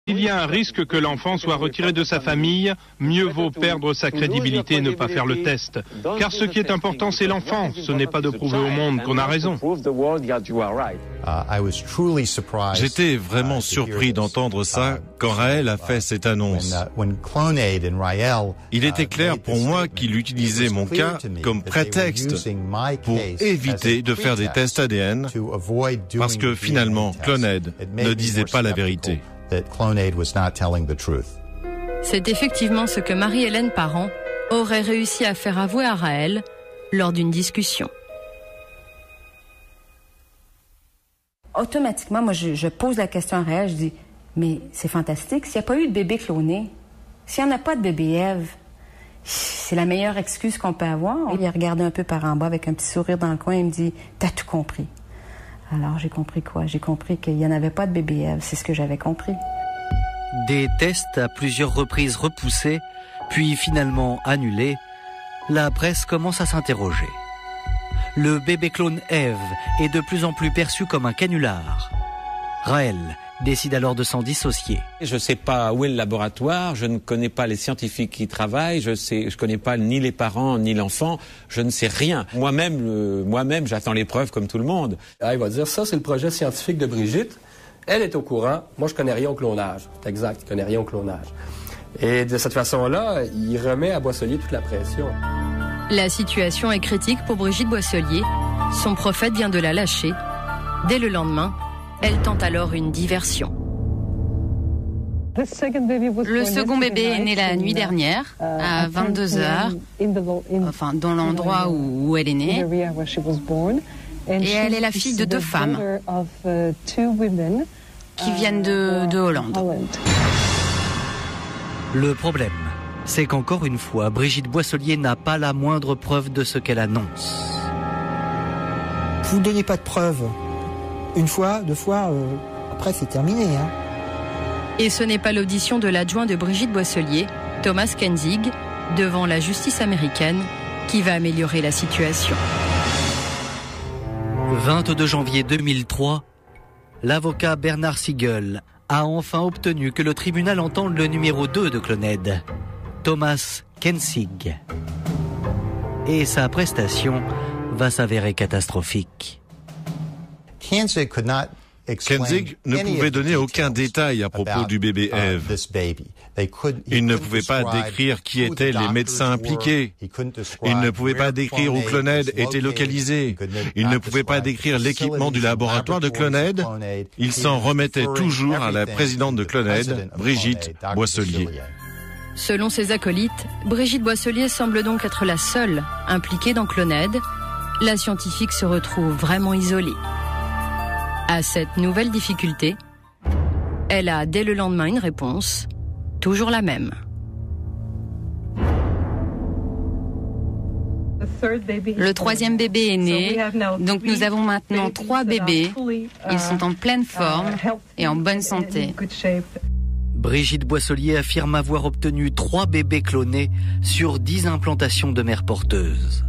Il y a un risque que l'enfant soit retiré de sa famille, mieux vaut perdre sa crédibilité et ne pas faire le test. Car ce qui est important, c'est l'enfant, ce n'est pas de prouver au monde qu'on a raison. J'étais vraiment surpris d'entendre ça quand Raël a fait cette annonce. Il était clair pour moi qu'il utilisait mon cas comme prétexte pour éviter de faire des tests ADN, parce que finalement, Cloned ne disait pas la vérité. C'est effectivement ce que Marie-Hélène Parent aurait réussi à faire avouer à Raël lors d'une discussion. Automatiquement, moi, je pose la question à Raël, je dis, mais c'est fantastique, s'il n'y a pas eu de bébé cloné, s'il n'y en a pas de bébé Ève, c'est la meilleure excuse qu'on peut avoir. Il a regardé un peu par en bas avec un petit sourire dans le coin et il me dit, t'as tout compris. Alors, j'ai compris quoi? J'ai compris qu'il n'y en avait pas de bébé Ève, c'est ce que j'avais compris. Des tests à plusieurs reprises repoussés, puis finalement annulés, la presse commence à s'interroger. Le bébé clone Ève est de plus en plus perçu comme un canular. Raël décide alors de s'en dissocier. Je ne sais pas où est le laboratoire, je ne connais pas les scientifiques qui travaillent, je ne connais pas ni les parents ni l'enfant, je ne sais rien. Moi-même, j'attends les preuves comme tout le monde. Il va dire, ça c'est le projet scientifique de Brigitte, elle est au courant, moi je connais rien au clonage. C'est exact, il connaît rien au clonage. Et de cette façon-là, il remet à Boisselier toute la pression. La situation est critique pour Brigitte Boisselier. Son prophète vient de la lâcher. Dès le lendemain, elle tente alors une diversion. Le second bébé est né la nuit dernière, à 22h, enfin dans l'endroit où elle est née. Et elle est la fille de 2 femmes qui viennent de Hollande. Le problème, c'est qu'encore une fois, Brigitte Boisselier n'a pas la moindre preuve de ce qu'elle annonce. Vous ne donnez pas de preuves. Une fois, 2 fois, après c'est terminé. Hein. Et ce n'est pas l'audition de l'adjoint de Brigitte Boisselier, Thomas Kenzig, devant la justice américaine, qui va améliorer la situation. 22 janvier 2003, l'avocat Bernard Siegel a enfin obtenu que le tribunal entende le numéro 2 de Cloned, Thomas Kenzig. Et sa prestation va s'avérer catastrophique. Kenzig ne pouvait donner aucun détail à propos du bébé Ève. Il ne pouvait pas décrire qui étaient les médecins impliqués. Il ne pouvait pas décrire où Cloned était localisé. Il ne pouvait pas décrire l'équipement du laboratoire de Cloned. Il s'en remettait toujours à la présidente de Cloned, Brigitte Boisselier. Selon ses acolytes, Brigitte Boisselier semble donc être la seule impliquée dans Cloned. La scientifique se retrouve vraiment isolée. À cette nouvelle difficulté, elle a dès le lendemain une réponse, toujours la même. Le 3e bébé est né, donc nous avons maintenant 3 bébés. Ils sont en pleine forme et en bonne santé. Brigitte Boisselier affirme avoir obtenu 3 bébés clonés sur 10 implantations de mères porteuses.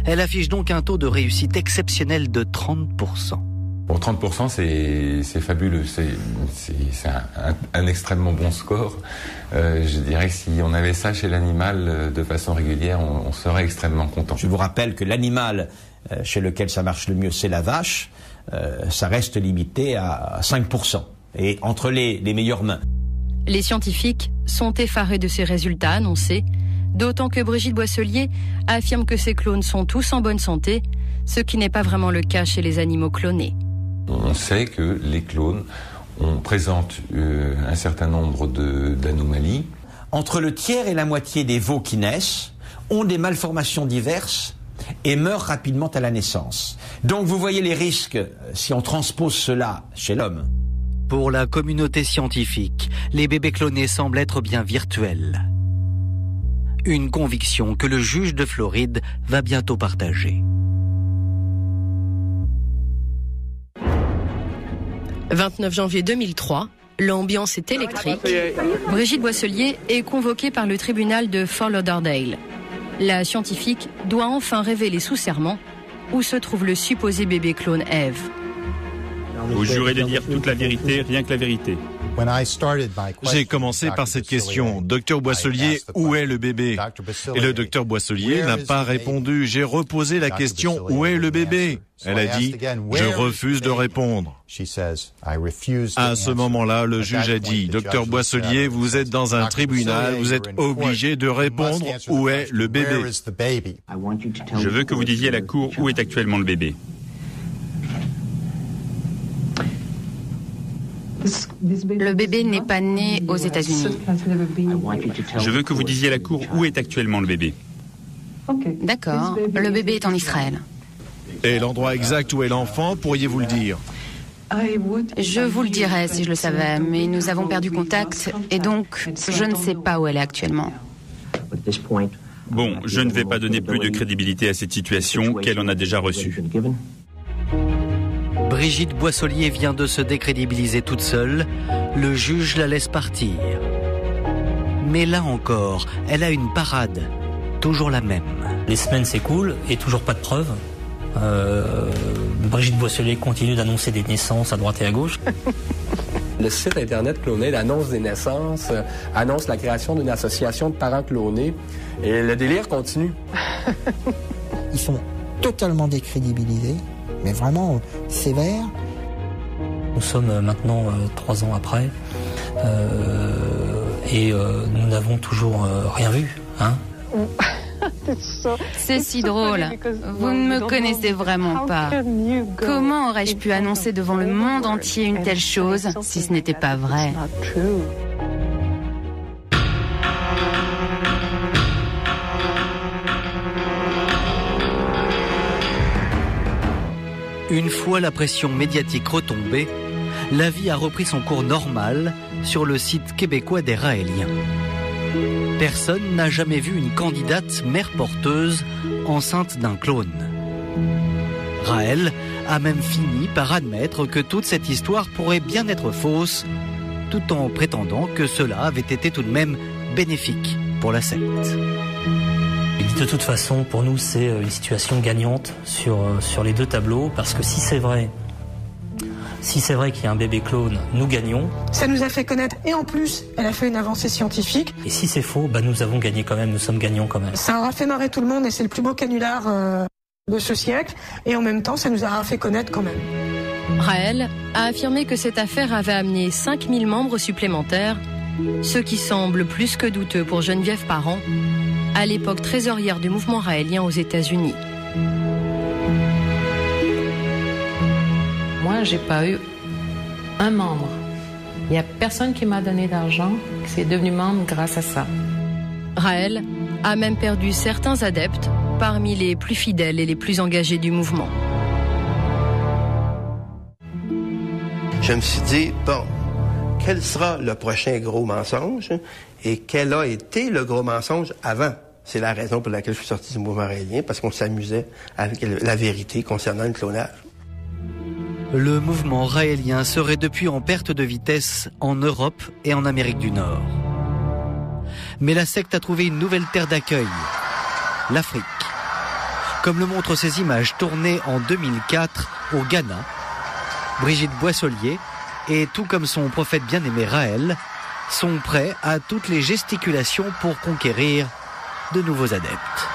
Elle affiche donc un taux de réussite exceptionnel de 30%. Pour 30%, c'est fabuleux. C'est un extrêmement bon score. Je dirais que si on avait ça chez l'animal de façon régulière, on serait extrêmement content. Je vous rappelle que l'animal chez lequel ça marche le mieux, c'est la vache. Ça reste limité à 5%. Et entre les meilleures mains. Les scientifiques sont effarés de ces résultats annoncés, d'autant que Brigitte Boisselier affirme que ces clones sont tous en bonne santé, ce qui n'est pas vraiment le cas chez les animaux clonés. On sait que les clones présentent un certain nombre d'anomalies. Entre le tiers et la moitié des veaux qui naissent ont des malformations diverses et meurent rapidement à la naissance. Donc vous voyez les risques si on transpose cela chez l'homme. Pour la communauté scientifique, les bébés clonés semblent être bien virtuels. Une conviction que le juge de Floride va bientôt partager. 29 janvier 2003, l'ambiance est électrique. Brigitte Boisselier est convoquée par le tribunal de Fort Lauderdale. La scientifique doit enfin révéler sous serment où se trouve le supposé bébé clone Ève. Vous jurez de dire toute la vérité, rien que la vérité. J'ai commencé par cette question. Docteur Boisselier, où est le bébé? Et le docteur Boisselier n'a pas répondu. J'ai reposé la question, où est le bébé? Elle a dit, je refuse de répondre. À ce moment-là, le juge a dit, docteur Boisselier, vous êtes dans un tribunal, vous êtes obligé de répondre, où est le bébé? Je veux que vous disiez à la cour où est actuellement le bébé. Le bébé n'est pas né aux États-Unis. Je veux que vous disiez à la cour où est actuellement le bébé. D'accord. Le bébé est en Israël. Et l'endroit exact où est l'enfant, pourriez-vous le dire? Je vous le dirais si je le savais, mais nous avons perdu contact et donc je ne sais pas où elle est actuellement. Bon, je ne vais pas donner plus de crédibilité à cette situation qu'elle en a déjà reçue. Brigitte Boisselier vient de se décrédibiliser toute seule. Le juge la laisse partir. Mais là encore, elle a une parade. Toujours la même. Les semaines s'écoulent et toujours pas de preuves. Brigitte Boisselier continue d'annoncer des naissances à droite et à gauche. Le site internet Cloned annonce des naissances, annonce la création d'une association de parents clonés et le délire continue. Ils sont totalement décrédibilisés, mais vraiment sévères. Nous sommes maintenant 3 ans après et nous n'avons toujours rien vu. Hein. C'est si drôle. Vous ne me connaissez vraiment pas. Comment aurais-je pu annoncer devant le monde entier une telle chose si ce n'était pas vrai? Une fois la pression médiatique retombée, la vie a repris son cours normal sur le site québécois des Raéliens. Personne n'a jamais vu une candidate mère porteuse enceinte d'un clone. Raël a même fini par admettre que toute cette histoire pourrait bien être fausse, tout en prétendant que cela avait été tout de même bénéfique pour la secte. De toute façon, pour nous, c'est une situation gagnante sur les 2 tableaux, parce que si c'est vrai qu'il y a un bébé clone, nous gagnons. Ça nous a fait connaître, et en plus, elle a fait une avancée scientifique. Et si c'est faux, nous avons gagné quand même, nous sommes gagnants quand même. Ça aura fait marrer tout le monde, et c'est le plus beau canular de ce siècle, et en même temps, ça nous aura fait connaître quand même. Raël a affirmé que cette affaire avait amené 5000 membres supplémentaires, ce qui semble plus que douteux pour Geneviève Parent, à l'époque trésorière du mouvement raélien aux États-Unis. Moi, j'ai pas eu un membre. Il n'y a personne qui m'a donné d'argent, qui est devenu membre grâce à ça. Raël a même perdu certains adeptes parmi les plus fidèles et les plus engagés du mouvement. Je me suis dit, bon, quel sera le prochain gros mensonge et quel a été le gros mensonge avant? C'est la raison pour laquelle je suis sorti du mouvement raélien, parce qu'on s'amusait avec la vérité concernant le clonage. Le mouvement raélien serait depuis en perte de vitesse en Europe et en Amérique du Nord. Mais la secte a trouvé une nouvelle terre d'accueil, l'Afrique. Comme le montrent ces images tournées en 2004 au Ghana, Brigitte Boisselier, et tout comme son prophète bien-aimé Raël, sont prêts à toutes les gesticulations pour conquérir de nouveaux adeptes.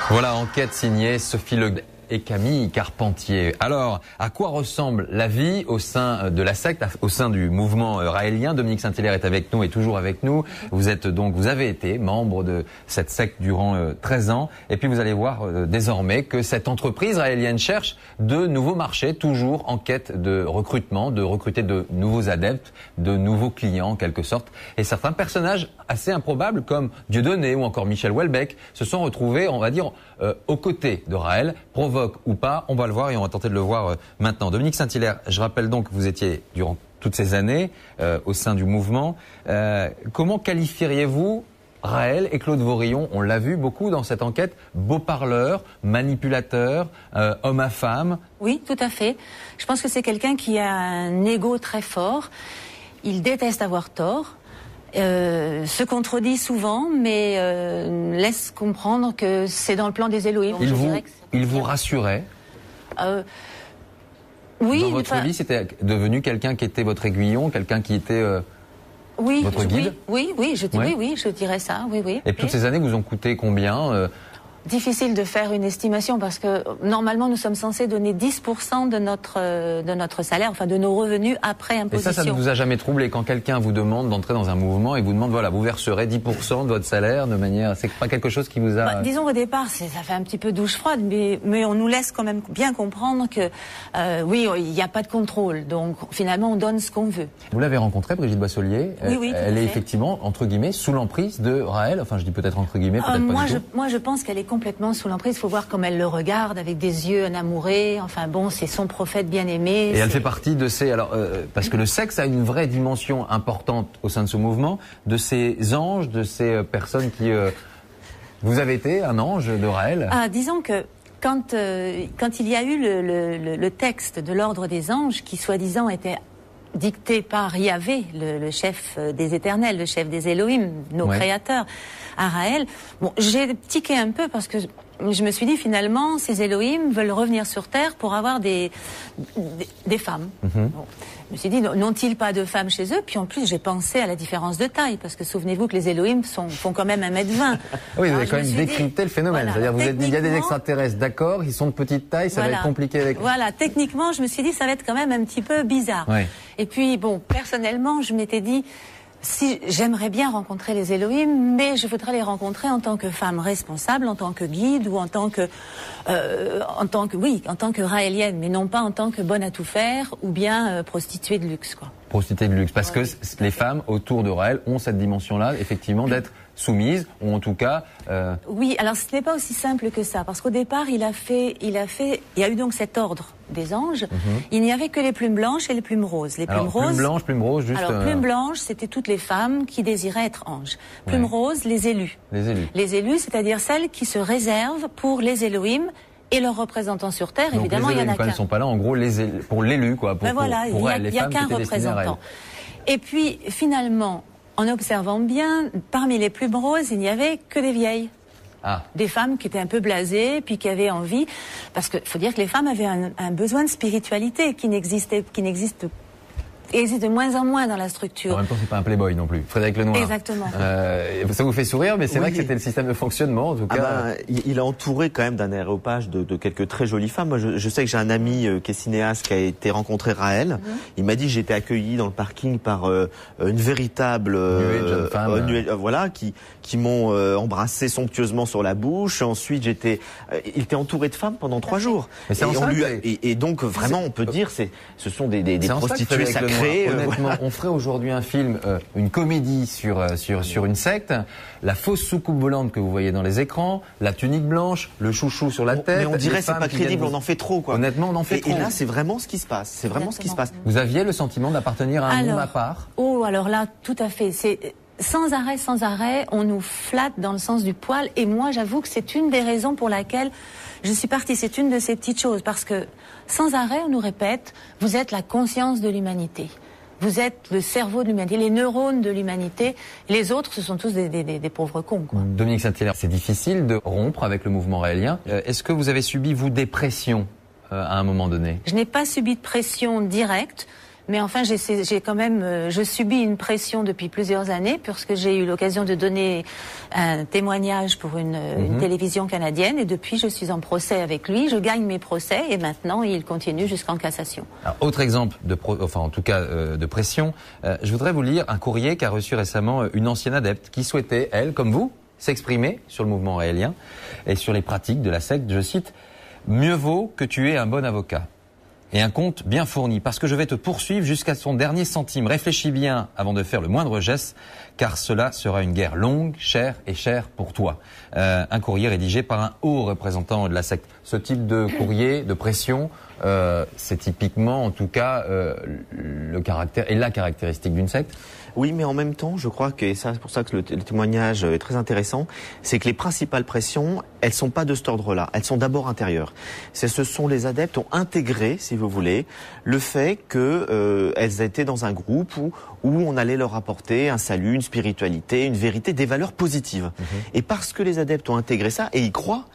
Voilà, enquête signée Sophie Le et Camille Carpentier. Alors, à quoi ressemble la vie au sein de la secte, au sein du mouvement raélien? Dominique Saint-Hilaire est avec nous et toujours avec nous. Vous avez été membre de cette secte durant 13 ans. Et puis vous allez voir désormais que cette entreprise raélienne cherche de nouveaux marchés, toujours en quête de recrutement, de recruter de nouveaux adeptes, de nouveaux clients en quelque sorte. Et certains personnages assez improbables comme Dieudonné ou encore Michel Houellebecq se sont retrouvés, on va dire, aux côtés de Raël, provoque ou pas, on va le voir et on va tenter de le voir maintenant. Dominique Saint-Hilaire, je rappelle donc que vous étiez durant toutes ces années au sein du mouvement. Comment qualifieriez-vous Raël et Claude Vorillon? On l'a vu beaucoup dans cette enquête, beau parleur, manipulateur, homme à femme. Oui, tout à fait. Je pense que c'est quelqu'un qui a un ego très fort. Il déteste avoir tort. Se contredit souvent, mais laisse comprendre que c'est dans le plan des Elohim. Il vous rassurait? Oui, dans votre vie, c'était devenu quelqu'un qui était votre aiguillon, quelqu'un qui était votre guide. Oui, je dirais ça. Oui. Et toutes ces années vous ont coûté combien Difficile de faire une estimation parce que normalement nous sommes censés donner 10% de notre salaire, enfin de nos revenus après imposition. Et ça ne vous a jamais troublé quand quelqu'un vous demande d'entrer dans un mouvement et vous demande voilà, vous verserez 10% de votre salaire de manière, c'est pas quelque chose qui vous a... disons au départ, ça fait un petit peu douche froide, mais on nous laisse quand même bien comprendre que oui, il n'y a pas de contrôle, donc finalement on donne ce qu'on veut. Vous l'avez rencontrée, Brigitte Boisselier. Oui, elle est effectivement entre guillemets sous l'emprise de Raël. Enfin, je dis peut-être entre guillemets, peut-être pas du tout. Moi, je pense qu'elle est complètement sous l'emprise. Il faut voir comme elle le regarde avec des yeux enamourés. Enfin bon, c'est son prophète bien-aimé. Et elle fait partie de ces... Alors, parce que le sexe a une vraie dimension importante au sein de ce mouvement, de ces anges, de ces personnes qui... Vous avez été un ange de Raël? Disons que quand il y a eu le texte de l'Ordre des Anges, qui soi-disant était dicté par Yahvé, le chef des éternels, le chef des Elohim, nos créateurs, à Raël. Bon, j'ai tiqué un peu parce que je me suis dit finalement, ces Elohim veulent revenir sur Terre pour avoir des femmes. Bon. Je me suis dit, n'ont-ils pas de femmes chez eux? Puis en plus, j'ai pensé à la différence de taille, parce que souvenez-vous que les Elohim font quand même 1m20. Oui, vous avez quand même décrypté le phénomène. Voilà, c'est-à-dire, il y a des extraterrestres, d'accord, ils sont de petite taille, ça va être compliqué avec eux. Voilà, techniquement, je me suis dit, ça va être quand même un petit peu bizarre. Ouais. Et puis, bon, personnellement, je m'étais dit, si j'aimerais bien rencontrer les Elohim, mais je voudrais les rencontrer en tant que femme responsable, en tant que guide ou en tant que raélienne, mais non pas en tant que bonne à tout faire ou bien prostituée de luxe, quoi. Prostituée de luxe, parce que les femmes autour de Raël ont cette dimension-là, effectivement, d'être soumises, ou en tout cas... Oui, alors ce n'est pas aussi simple que ça, parce qu'au départ, il y a eu donc cet ordre des anges. Il n'y avait que les plumes blanches et les plumes roses. Les plumes roses... Plumes roses, juste... Alors, plumes blanches, c'était toutes les femmes qui désiraient être anges. Plumes roses, les élus. Les élus, c'est-à-dire celles qui se réservent pour les Elohim et leurs représentants sur Terre. Donc évidemment, il y en a qu'un. Quand elles sont pas là, en gros, pour l'élu, quoi. Il n'y a qu'un représentant. Et puis, finalement, en observant bien, parmi les plumes roses, il n'y avait que des vieilles. Des femmes qui étaient un peu blasées, puis qui avaient envie, parce qu'il faut dire que les femmes avaient un besoin de spiritualité qui existe de moins en moins dans la structure. En même temps, c'est pas un playboy non plus. Frédéric Lenoir. Exactement. Ça vous fait sourire, mais c'est vrai que c'était le système de fonctionnement, en tout cas. Il est entouré quand même d'un aréopage de quelques très jolies femmes. Moi, je sais que j'ai un ami qui est cinéaste qui a été rencontré Raël. Il m'a dit j'ai été accueilli dans le parking par une véritable jeune femme, voilà, qui m'ont embrassé somptueusement sur la bouche. Ensuite, il était entouré de femmes pendant 3 jours. Et donc vraiment, on peut dire, ce sont des prostituées sacrées. Honnêtement, on ferait aujourd'hui un film, une comédie sur une secte, la fausse soucoupe volante que vous voyez dans les écrans, la tunique blanche, le chouchou sur la tête. Mais on dirait c'est pas crédible, on en fait trop, quoi. Honnêtement, on en fait trop. Et là, c'est vraiment ce qui se passe. C'est vraiment ce qui se passe. Vous aviez le sentiment d'appartenir à un monde à part? Oh, alors là, tout à fait. C'est sans arrêt, on nous flatte dans le sens du poil. Et moi, j'avoue que c'est une des raisons pour laquelle je suis partie. C'est une de ces petites choses. Parce que sans arrêt, on nous répète, vous êtes la conscience de l'humanité. Vous êtes le cerveau de l'humanité, les neurones de l'humanité. Les autres, ce sont tous des pauvres cons, quoi. Dominique Saint-Hilaire, c'est difficile de rompre avec le mouvement raélien. Est-ce que vous avez subi, vous, des pressions à un moment donné? Je n'ai pas subi de pression directe. Mais enfin, j'ai quand même, je subis une pression depuis plusieurs années, puisque j'ai eu l'occasion de donner un témoignage pour une télévision canadienne, et depuis, je suis en procès avec lui. Je gagne mes procès, et maintenant, il continue jusqu'en cassation. Alors, autre exemple de pression. Je voudrais vous lire un courrier qu'a reçu récemment une ancienne adepte qui souhaitait, elle, comme vous, s'exprimer sur le mouvement raélien et sur les pratiques de la secte. Je cite: mieux vaut que tu aies un bon avocat et un compte bien fourni, parce que je vais te poursuivre jusqu'à son dernier centime. Réfléchis bien avant de faire le moindre geste, car cela sera une guerre longue, chère pour toi. Un courrier rédigé par un haut représentant de la secte. Ce type de courrier, de pression, c'est typiquement, en tout cas, le caractère et la caractéristique d'une secte. Oui, mais en même temps, je crois que, et ça, c'est pour ça que le témoignage est très intéressant, c'est que les principales pressions, elles sont pas de cet ordre-là. Elles sont d'abord intérieures. Ce sont les adeptes ont intégré, si vous voulez, le fait que elles étaient dans un groupe où on allait leur apporter un salut, une spiritualité, une vérité, des valeurs positives. Et parce que les adeptes ont intégré ça et y croient,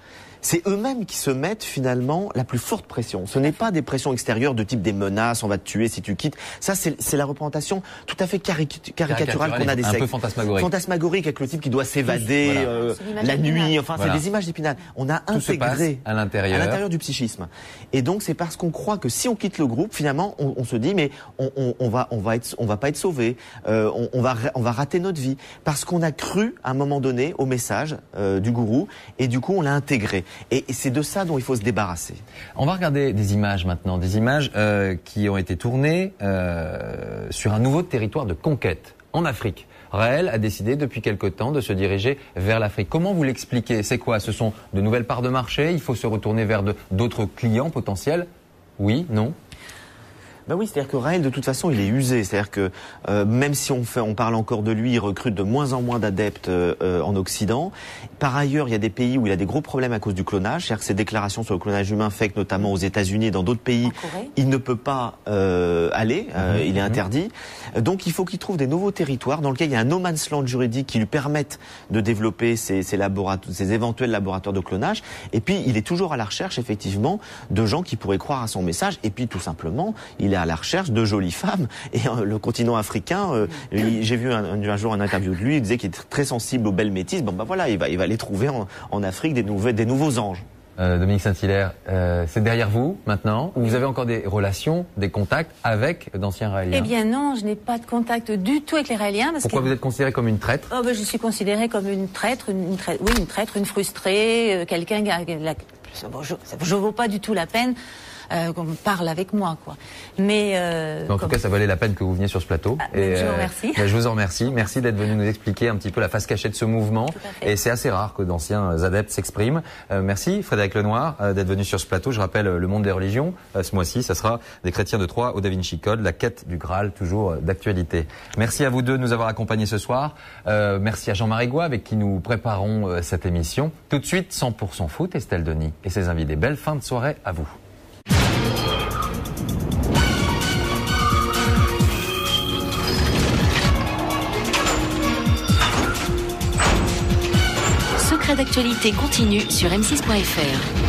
c'est eux-mêmes qui se mettent finalement la plus forte pression. Ce n'est pas des pressions extérieures de type des menaces, on va te tuer si tu quittes. Ça, c'est la représentation tout à fait caricaturale qu'on a des sectes. Un peu fantasmagorique. Fantasmagorique avec le type qui doit s'évader la nuit. Enfin, c'est des images d'Épinal. On a intégré à l'intérieur du psychisme. Et donc, c'est parce qu'on croit que si on quitte le groupe, finalement, on se dit mais on va pas être sauvé. On va rater notre vie parce qu'on a cru à un moment donné au message du gourou et du coup on l'a intégré. Et c'est de ça dont il faut se débarrasser. On va regarder des images maintenant, des images qui ont été tournées sur un nouveau territoire de conquête en Afrique. Raël a décidé depuis quelque temps de se diriger vers l'Afrique. Comment vous l'expliquez? C'est quoi? Ce sont de nouvelles parts de marché? Il faut se retourner vers d'autres clients potentiels? Oui? Non? Ben oui, c'est-à-dire que Raël, de toute façon, il est usé. C'est-à-dire que même si on parle encore de lui, il recrute de moins en moins d'adeptes en Occident. Par ailleurs, il y a des pays où il a des gros problèmes à cause du clonage. C'est-à-dire que ses déclarations sur le clonage humain fait que, notamment aux États-Unis et dans d'autres pays, il ne peut pas aller. Il est interdit. Donc, il faut qu'il trouve des nouveaux territoires dans lesquels il y a un no man's land juridique qui lui permette de développer ses éventuels laboratoires de clonage. Et puis, il est toujours à la recherche, effectivement, de gens qui pourraient croire à son message. Et puis, tout simplement, il est à la recherche de jolies femmes. Et le continent africain, j'ai vu un jour une interview de lui, il disait qu'il était très sensible aux belles métisses. Bon, ben voilà, il va les trouver en Afrique des nouveaux anges. Dominique Saint-Hilaire, c'est derrière vous maintenant, ou vous avez encore des relations, des contacts avec d'anciens Raéliens? Eh bien non, je n'ai pas de contact du tout avec les Raéliens. Pourquoi vous êtes considérée comme une traître? Je suis considérée comme une traître, une frustrée, quelqu'un ça ne vaut pas du tout la peine qu'on parle avec moi, quoi. Mais en tout cas, ça valait la peine que vous veniez sur ce plateau. Je vous remercie. Je vous en remercie. Merci d'être venu nous expliquer un petit peu la face cachée de ce mouvement. Et c'est assez rare que d'anciens adeptes s'expriment. Merci Frédéric Lenoir d'être venu sur ce plateau. Je rappelle le monde des religions. Ce mois-ci, ça sera des chrétiens de Troyes au Da Vinci Code, la quête du Graal, toujours d'actualité. Merci à vous deux de nous avoir accompagnés ce soir. Merci à Jean-Marie Goua avec qui nous préparons cette émission. Tout de suite, 100% foot, Estelle Denis et ses invités. Belle fin de soirée à vous. Secret d'actualité continue sur m6.fr.